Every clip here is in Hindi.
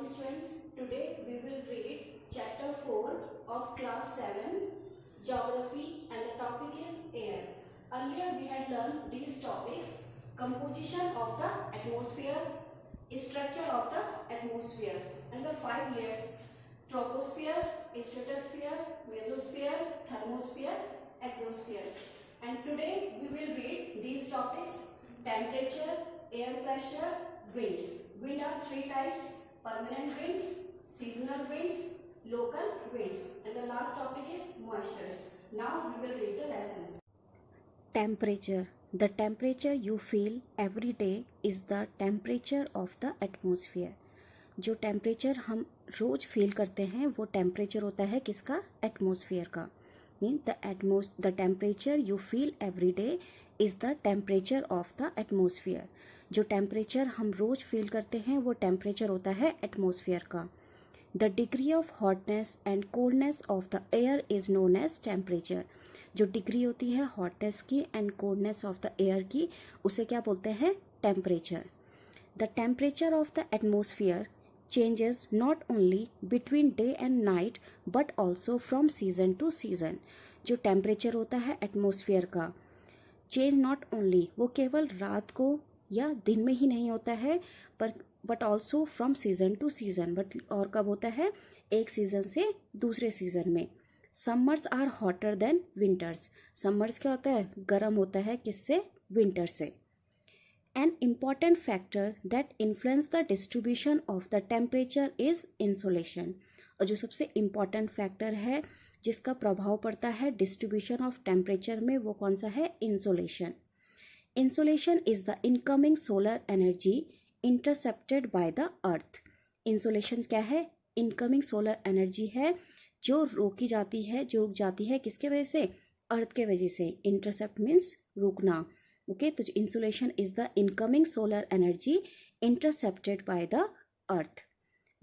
morning students. Today we will read chapter 4 of class 7 geography and the topic is air. Earlier we had learned these topics: composition of the atmosphere, structure of the atmosphere and the 5 layers: troposphere, stratosphere, mesosphere, thermosphere, exosphere. And today we will read these topics: temperature, air pressure, wind. Wind are 3 types: permanent winds, seasonal winds, local winds, and the last topic is moistures. Now we will read the lesson. Temperature. The temperature you feel every day is the temperature of the atmosphere. जो टेम्परेचर हम रोज़ फील करते हैं वो टेम्परेचर होता है किसका? एटमॉस्फेयर का. Mean the temperature you feel every day is the temperature of the atmosphere. जो टेम्परेचर हम रोज़ फील करते हैं वो टेम्परेचर होता है एटमॉस्फेयर का. The degree of hotness and coldness of the air is known as temperature. जो डिग्री होती है हॉटनेस की and coldness of the air की उसे क्या बोलते हैं? Temperature. The temperature of the atmosphere changes not only between day and night but also from season to season. जो टेम्परेचर होता है एटमॉस्फेयर का चेंज नॉट ओनली वो केवल रात को या दिन में ही नहीं होता है पर but also from season two season. But और कब होता है? एक सीजन से दूसरे सीजन में. Summers are hotter than winters. Summers क्या होता है? गर्म होता है किससे? विंटर से. An important factor that influence the distribution of the temperature is insolation. और जो सबसे इम्पॉर्टेंट फैक्टर है जिसका प्रभाव पड़ता है डिस्ट्रीब्यूशन ऑफ टेम्परेचर में वो कौन सा है? Insolation. Insolation is the incoming solar energy intercepted by the earth. Insolation क्या है? इनकमिंग सोलर एनर्जी है जो रोकी जाती है, जो रुक जाती है किसके वजह से? अर्थ के वजह से. इंटरसेप्ट मीन्स रुकना. ओके तो insulation is the incoming solar energy intercepted by the earth.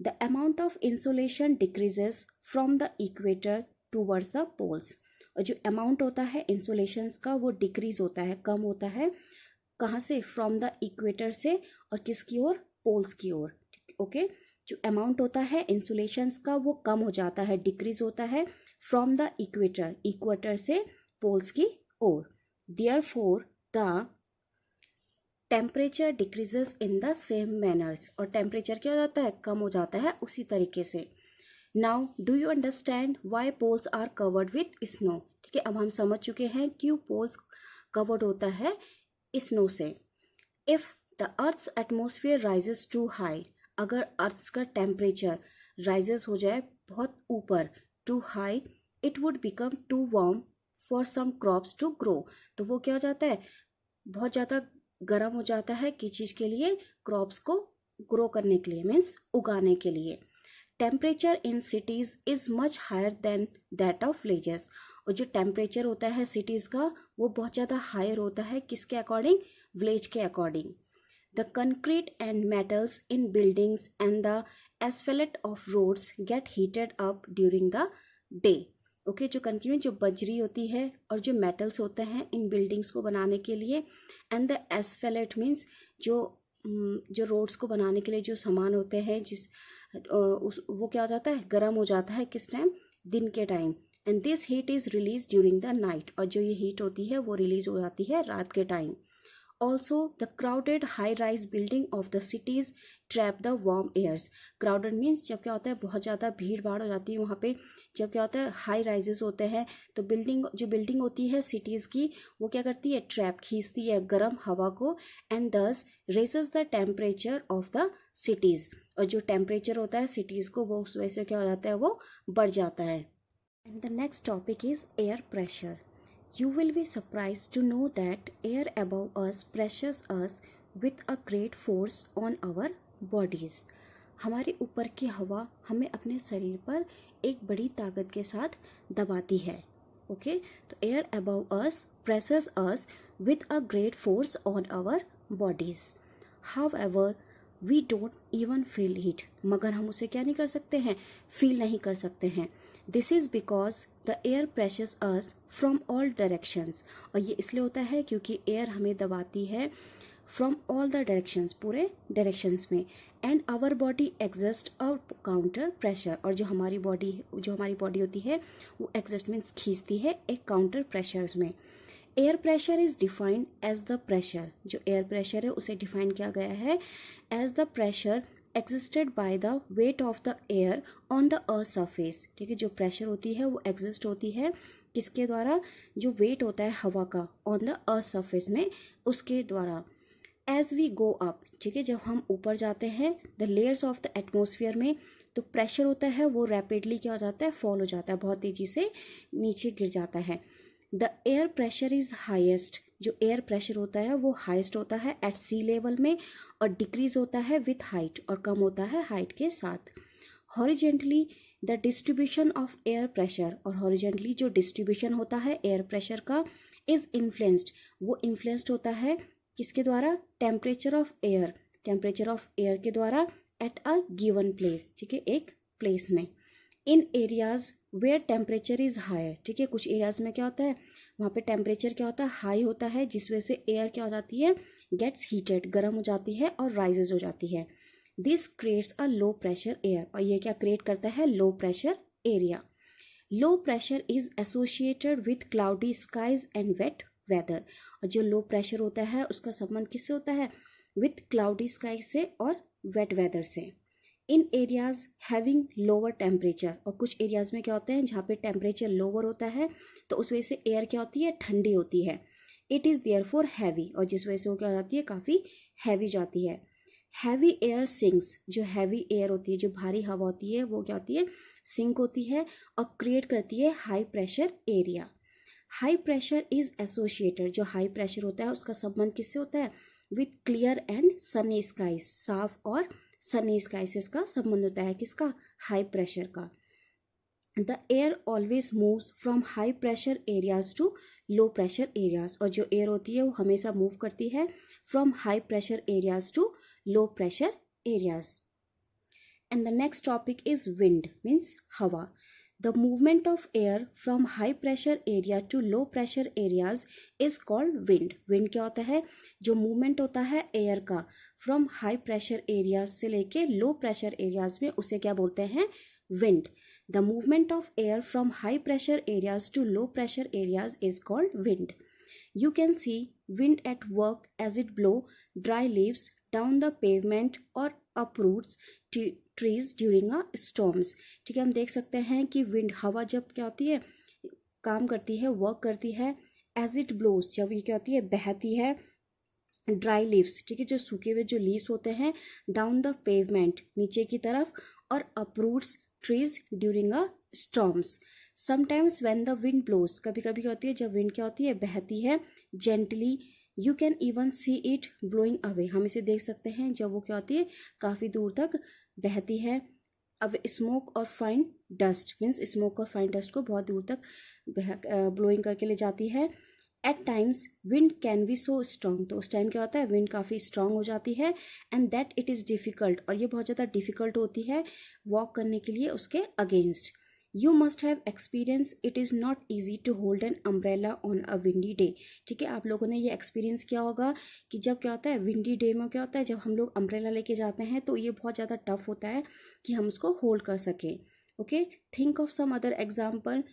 The amount of insulation decreases from the equator towards the poles. और जो अमाउंट होता है इंसुलेशंस का वो डिक्रीज होता है, कम होता है. कहाँ से? फ्रॉम द इक्वेटर से और किसकी ओर? पोल्स की ओर. ओके जो अमाउंट होता है इंसुलेशंस का वो कम हो जाता है, डिक्रीज होता है फ्रॉम द इक्वेटर, इक्वेटर से पोल्स की ओर. Therefore the temperature decreases in the same manners. और टेम्परेचर क्या हो जाता है? कम हो जाता है उसी तरीके से. Now do you understand why poles are covered with snow? ठीक है अब हम समझ चुके हैं क्यों पोल्स कवर्ड होता है स्नो से. If the earth's atmosphere rises too high, अगर अर्थ का टेम्परेचर राइजेस हो जाए बहुत ऊपर, too high, it would become too warm for some crops to grow. तो वो क्या हो जाता है? बहुत ज़्यादा गर्म हो जाता है किस चीज़ के लिए? क्रॉप्स को ग्रो करने के लिए, मीन्स उगाने के लिए. Temperature in cities is much higher than that of villages. और जो टेम्परेचर होता है सिटीज़ का वो बहुत ज़्यादा हायर होता है किसके अकॉर्डिंग? विलेज के according. The concrete and metals in buildings and the asphalt of roads get heated up during the day. Okay जो कंक्रीट जो बजरी होती है और जो मेटल्स होते हैं इन बिल्डिंग्स को बनाने के लिए एंड द एस्फेलेट मीन्स जो रोड्स को बनाने के लिए जो सामान होते हैं वो क्या हो जाता है? गर्म हो जाता है किस टाइम? दिन के time. And this heat is release during the night. और जो ये हीट होती है वो रिलीज हो जाती है रात के time. Also, the crowded high-rise building of the cities trap the warm airs. Crowded means जब क्या होता है? बहुत ज़्यादा भीड़ भाड़ हो जाती है वहाँ पे. जब क्या होता है? हाई राइजेस होते हैं तो जो बिल्डिंग होती है सिटीज़ की वो क्या करती है? ट्रैप खींचती है गर्म हवा को एंड दस raises the temperature of the cities. और जो टेम्परेचर होता है सिटीज़ को वो उस वजह से क्या हो जाता है? वो बढ़ जाता है. And the next topic is air pressure. You will be surprised to know that air above us pressures us with a great force on our bodies. हमारे ऊपर की हवा हमें अपने शरीर पर एक बड़ी ताकत के साथ दबाती है. ओके तो air above us pressures us with a great force on our bodies. However, we don't even feel it. मगर हम उसे क्या नहीं कर सकते हैं? फील नहीं कर सकते हैं. This is because the air pressures us from all directions. और ये इसलिए होता है क्योंकि एयर हमें दबाती है फ्रॉम ऑल द डायरेक्शंस, पूरे डायरेक्शंस में, and our body exist a counter pressure, और जो हमारी बॉडी होती है वो एग्जिस्ट मीन्स खींचती है एक काउंटर प्रेशर्स में। Air pressure is defined as the pressure, जो एयर प्रेशर है उसे डिफाइन किया गया है as the pressure existed by the weight of the air on the earth surface. ठीक है, जो प्रेशर होती है वो एग्जिस्ट होती है किसके द्वारा, जो वेट होता है हवा का ऑन द अर्थ सरफेस में, उसके द्वारा। एज वी गो अप, ठीक है, जब हम ऊपर जाते हैं the layers of the atmosphere में, तो प्रेशर होता है वो रैपिडली क्या हो जाता है, फॉल हो जाता है, बहुत तेजी से नीचे गिर जाता है। The air pressure is highest, जो एयर प्रेशर होता है वो हाइस्ट होता है एट सी लेवल में, और डिक्रीज होता है विथ हाइट, और कम होता है हाइट के साथ। Horizontally the distribution of air pressure, और हॉरिजेंटली जो डिस्ट्रीब्यूशन होता है एयर प्रेशर का, इज इन्फ्लुएंस्ड, वो इन्फ्लुएंस्ड होता है किसके द्वारा, टेम्परेचर ऑफ एयर के द्वारा, एट अ गिवन प्लेस, ठीक है, एक प्लेस में। In areas where temperature is higher, ठीक है, कुछ एरियाज में क्या होता है, वहाँ पे टेम्परेचर क्या होता है, हाई होता है, जिस वजह से एयर क्या हो जाती है, गेट्स हीटेड, गर्म हो जाती है और राइजेज हो जाती है। This creates a low pressure air, और ये क्या क्रिएट करता है, low pressure area. Low pressure is associated with cloudy skies and wet weather, और जो लो प्रेशर होता है उसका संबंध किससे होता है, विथ क्लाउडी स्काई से और वेट वेदर से। इन एरियाज हैविंग लोअर टेम्परेचर, और कुछ एरियाज में क्या होते हैं जहाँ पे टेम्परेचर लोअर होता है, तो उस वजह से एयर क्या होती है, ठंडी होती है। इट इज़ देयरफॉर हैवी, और जिस वजह से वो क्या हो जाती है, काफ़ी हैवी जाती है। हैवी एयर सिंक्स, जो हैवी एयर होती है, जो भारी हवा होती है, वो क्या होती है, सिंक होती है और क्रिएट करती है high pressure area. High pressure is associated, जो हाई प्रेशर होता है उसका संबंध किससे होता है, with clear and sunny skies, साफ और सनी स्काई से इसका संबंध होता है, किसका, हाई प्रेशर का। The air always moves from high pressure areas to low pressure areas, और जो एयर होती है वो हमेशा मूव करती है from high pressure areas to low pressure areas. And the next topic is wind, means हवा। The movement of air from high pressure area to low pressure areas is called wind. Wind क्या होता है, जो movement होता है एयर का from high pressure areas से लेके low pressure areas में, उसे क्या बोलते हैं, wind. The movement of air from high pressure areas to low pressure areas is called wind. You can see wind at work as it blow dry leaves down the pavement or uproots trees during a storms. ठीक है, हम देख सकते हैं कि विंड, हवा जब क्या होती है, काम करती है, वर्क करती है, एज इट ब्लोज, जब ये क्या होती है, बहती है, ड्राई लीव्स, ठीक है, जो सूखे हुए जो लीव्स होते हैं, डाउन द पेवमेंट, नीचे की तरफ, और uproots trees during a storms. Sometimes when the wind blows, कभी कभी क्या होती है, जब विंड क्या होती है, बहती है, gently, you can even see it blowing away, हम इसे देख सकते हैं जब वो क्या होती है, काफ़ी दूर तक बहती है। अब स्मोक और फाइन डस्ट, मीन्स स्मोक और फाइन डस्ट को बहुत दूर तक ब्लोइंग करके ले जाती है। At times wind can be so strong, तो उस टाइम क्या होता है, विंड काफ़ी स्ट्रॉन्ग हो जाती है, and that it is difficult, और ये बहुत ज़्यादा डिफ़िकल्ट होती है वॉक करने के लिए उसके against. You must have experience it is not easy to hold an umbrella on a windy day. ठीक है, आप लोगों ने ये एक्सपीरियंस किया होगा कि जब क्या होता है, विंडी डे में क्या होता है, जब हम लोग अम्ब्रेला लेके जाते हैं तो ये बहुत ज़्यादा टफ होता है कि हम उसको होल्ड कर सकें। Okay, think of some other example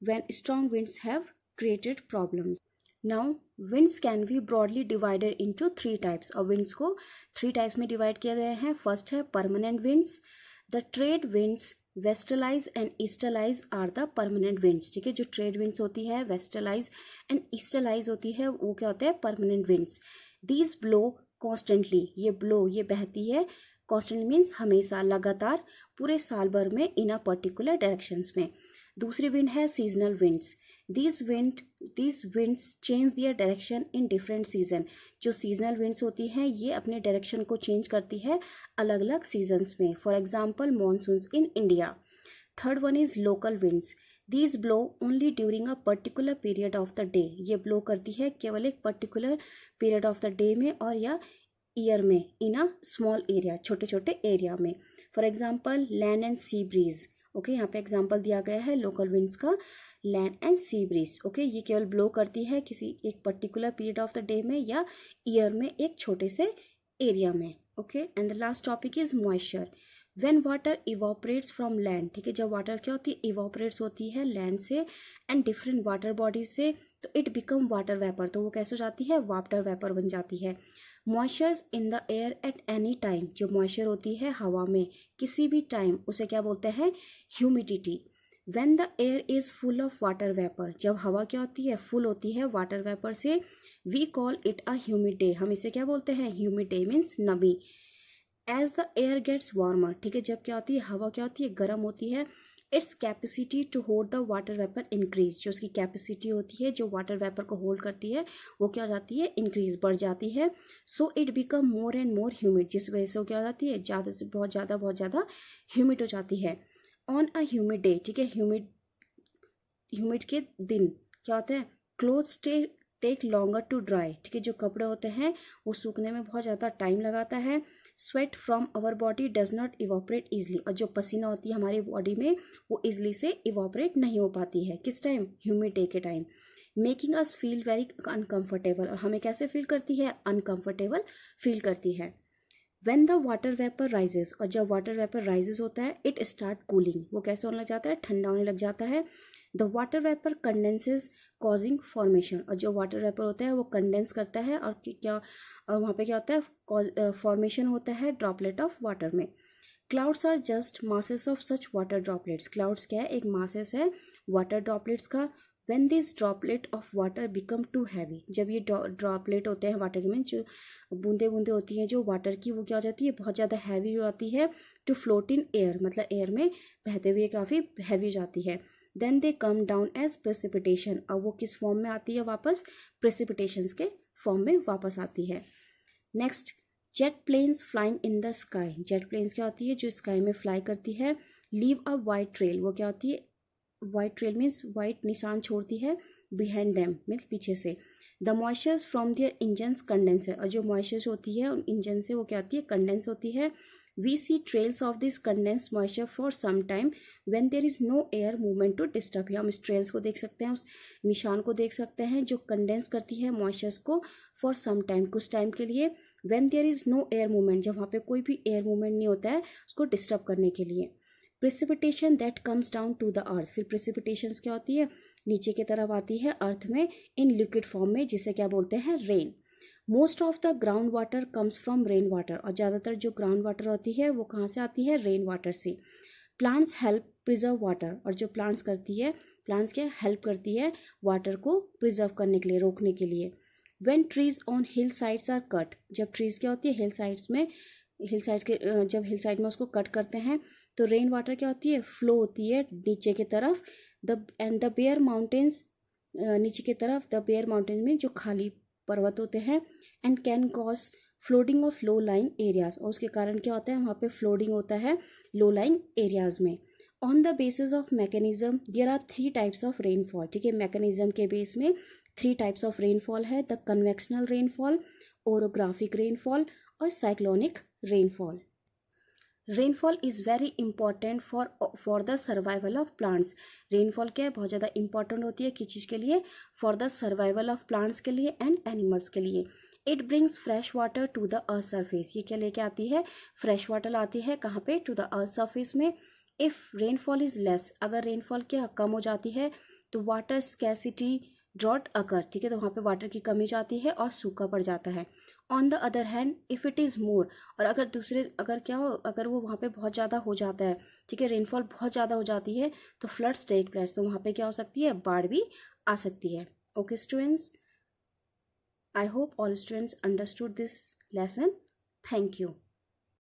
when strong winds have created problems. Now winds can be broadly divided into 3 types, और विंड्स को 3 टाइप्स में डिवाइड किया गया है। फर्स्ट है permanent winds. The trade winds westerlies and easterlies are the permanent winds. ठीक है, जो ट्रेड विंड्स होती है, वेस्टरलाइज एंड ईस्टरलाइज होती है, वो क्या होते हैं, permanent winds. These blow constantly, ये ब्लो, ये बहती है, कॉन्स्टेंट मीन्स हमेशा, लगातार, पूरे साल भर में, इन अ पर्टिकुलर डायरेक्शंस में। दूसरी विंड है seasonal winds. these winds change their direction in different season। जो सीजनल विंड्स होती हैं ये अपने डायरेक्शन को चेंज करती है अलग अलग सीजन्स में। For example monsoons in India. Third one is local winds. These blow only during a particular period of the day. ये ब्लो करती है केवल एक particular period of the day में और या ईयर में, इन अ स्मॉल एरिया, छोटे छोटे एरिया में। For example land and sea breeze. Okay, यहाँ पे एग्जांपल दिया गया है लोकल विंड्स का, land and sea breeze. Okay, ये केवल ब्लो करती है किसी एक particular period of the day में या ईयर में एक छोटे से एरिया में। Okay, and the last topic is moisture. When water evaporates from land, ठीक है, जब वाटर क्या होती है, इवोपरेट्स होती है लैंड से एंड डिफरेंट वाटर बॉडीज से, तो इट बिकम वाटर वेपर, तो वो कैसे हो जाती है, वाटर वेपर बन जाती है। Moistures in the air at any time, जो मॉइस्चर होती है हवा में किसी भी टाइम, उसे क्या बोलते हैं, humidity. When the air is full of water vapour, जब हवा क्या होती है, फुल होती है वाटर वेपर से, we call it a humid day, हम इसे क्या बोलते हैं, ह्यूमिड डे मीन्स नमी। As the air gets warmer, ठीक है, जब क्या होती है, हवा क्या होती है, गर्म होती है, its capacity to hold the water vapour increase, जो उसकी कैपेसिटी होती है जो वाटर वेपर को होल्ड करती है वो क्या हो जाती है, इंक्रीज, बढ़ जाती है। So it become more and more humid, जिस वजह से वो क्या हो जाती है, ज़्यादा से बहुत ज़्यादा ह्यूमिड हो जाती है। ऑन अ ह्यूमिड डे, ठीक है, ह्यूमिड के दिन क्या होता है, clothes take longer to dry, ठीक है, जो कपड़े होते हैं वो सूखने में बहुत ज़्यादा टाइम लगाता है। Sweat from our body does not evaporate easily, और जो पसीना होती है हमारी बॉडी में वो ईजिली से इवोपरेट नहीं हो पाती है, किस टाइम, ह्यूमिड डे के time. Making us feel very uncomfortable, और हमें कैसे फील करती है, अनकम्फर्टेबल फील करती है। When the water vapour rises, और जब वाटर वेपर राइजेस होता है, इट स्टार्ट कूलिंग, वो कैसे होने लग जाता है, ठंडा होने लग जाता है। The water vapour condenses causing formation, और जो वाटर वेपर होता है वो कंडेंस करता है और क्या, और वहाँ पे क्या होता है, फॉर्मेशन होता है ड्रॉपलेट ऑफ वाटर में। Clouds are just masses of such water droplets, clouds क्या है, एक मासेस है वाटर ड्रॉपलेट्स का। When this droplet of water become too heavy, जब ये ड्रॉपलेट होते हैं वाटर में, जो बूंदे बूंदे होती हैं जो वाटर की, वो क्या हो जाती है, बहुत ज़्यादा हैवी हो जाती है। टू फ्लोट इन एयर, मतलब एयर में बहते हुए काफ़ी हैवी हो जाती है। Then they come down as precipitation, अब वो किस फॉर्म में आती है वापस, प्रेसिपिटेशंस के फॉर्म में वापस आती है। Next, jet planes flying in the sky, jet planes क्या होती है, जो स्काई में फ्लाई करती है। लीव अ वाइट ट्रेल, वो क्या होती है, वाइट ट्रेल मीन्स वाइट निशान छोड़ती है, बिहाइंड देम मीन्स पीछे से। The moistures from their engines condense, और जो मॉइस्चर्स होती है उन इंजन से वो क्या होती है, कंडेंस होती है। We see trails of this condense moisture for some time when there is no air movement to disturb, हम इस ट्रेल्स को देख सकते हैं, उस निशान को देख सकते हैं जो कंडेंस करती है मॉइस्चर्स को फॉर सम टाइम, कुछ टाइम के लिए। When there is no air movement, जब वहाँ पे कोई भी एयर मूवमेंट नहीं होता है उसको डिस्टर्ब करने के लिए। Precipitation that comes down to the earth, फिर प्रेसिपिटेशंस क्या होती है, नीचे की तरफ आती है अर्थ में इन लिक्विड फॉर्म में, जिसे क्या बोलते हैं, rain. Most of the ground water comes from rain water, और ज़्यादातर जो ग्राउंड वाटर होती है वो कहाँ से आती है, रेन वाटर से। प्लांट्स हेल्प प्रिजर्व वाटर, और जो प्लांट्स करती है, प्लांट्स क्या हेल्प करती है वाटर को प्रिजर्व करने के लिए, रोकने के लिए। When trees on hill sides are cut, जब ट्रीज क्या होती है, हिल साइड्स में, हिल साइड के जब हिल साइड में उसको कट करते हैं तो रेन वाटर क्या होती है, फ्लो होती है नीचे की तरफ। द बेयर माउंटेन्स, नीचे की तरफ, द बेयर माउंटेन्स में जो खाली पर्वत होते हैं। And can cause flooding of low lying areas, और उसके कारण क्या होता है, वहाँ पे फ्लोडिंग होता है लो लाइंग एरियाज में। On the basis of mechanism there are 3 types of rainfall, ठीक है, मैकेनिज्म के बेस में 3 टाइप्स ऑफ रेनफॉल है, the convectional rainfall, orographic rainfall और cyclonic rainfall. Rainfall is very important for the survival of plants, rainfall क्या है, बहुत ज़्यादा इंपॉर्टेंट होती है किस चीज़ के लिए, for the survival of plants के लिए एंड एनिमल्स के लिए। It brings fresh water to the earth surface, ये क्या लेके आती है, फ्रेश वाटर आती है कहाँ पे, टू द अर्थ सरफेस में। इफ़ रेनफॉल इज़ लेस, अगर रेनफॉल क्या कम हो जाती है तो वाटर स्कैसिटी ड्रॉट अकर, ठीक है, तो वहाँ पे वाटर की कमी जाती है और सूखा पड़ जाता है। On the other hand if it is more, और अगर क्या हो, अगर वो वहाँ पे बहुत ज़्यादा हो जाता है, ठीक है, रेनफॉल बहुत ज़्यादा हो जाती है तो फ्लड्स टेक प्लेस, तो वहाँ पे क्या हो सकती है, बाढ़ भी आ सकती है। Okay students, I hope all students understood this lesson. Thank you.